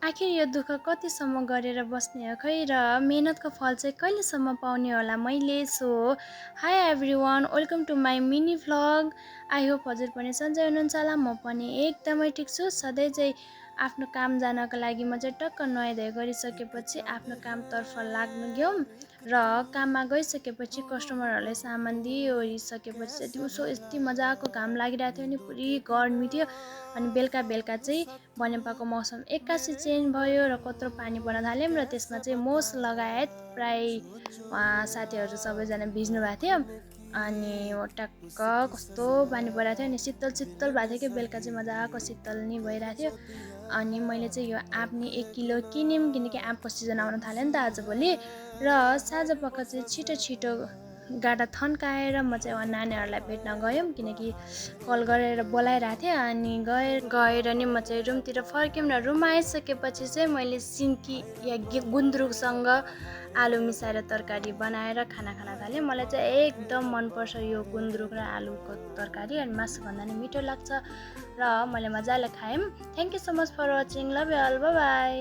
आखिर यो दुःख कतिसम्म गरेर बस्ने हो खै र मेहनतको फल चाहिँ कहिलेसम्म पाउने होला मैले। So hi everyone, welcome to my mini vlog. I hope हजुर पनि सन्चै हुनुहुन्छ होला, म पनि एकदमै ठिक छु। सधैँ चाहिँ आफ्नो काम जानका लागि म चाहिँ टक्क नुहाइधुवाइ गरिसकेपछि आफ्नो कामतर्फ लाग्नु गयौँ र काममा गइसकेपछि कस्टमरहरूलाई सामान दिइओरिसकेपछि चाहिँ दिउँसो यति मजाको घाम लागिरहेको थियो नि, पुरै गर्मी थियो। अनि बेलुका बेलुका चाहिँ बनेपाको मौसम एक्कासी चेन्ज भयो र कत्रो पानी पर्न थाल्यौँ र त्यसमा चाहिँ मोस लगायत प्राय साथीहरू सबैजना भिज्नु भएको थियो। अनि टक्क कस्तो पानी परिरहेको थियो अनि शीतल शीतल भएको थियो कि बेलुका चाहिँ मजाको शीतल नि भइरहेको थियो। अनि मैले चाहिँ यो आँप नि 1 किलो किन्यौँ किनकि आँपको सिजन आउन थाल्यो नि त आजभोलि। र साँझपख चाहिँ छिटो छिटो गाडा थन्काएर म चाहिँ नानीहरूलाई भेट्न गयौँ किनकि कल गरेर बोलाइरहेको थिएँ। अनि गएर नि म चाहिँ रुमतिर फर्क्यौँ र रुममा आइसकेपछि चाहिँ मैले सिन्की या गुन्द्रुकसँग आलु मिसाएर तरकारी बनाएर खाना खान थालेँ। मलाई चाहिँ एकदम मनपर्छ यो गुन्द्रुक र आलुको तरकारी, अनि मासुभन्दा नि मिठो लाग्छ र मैले मजाले खाएँ। Thank you so much for watching, love you all, bye by.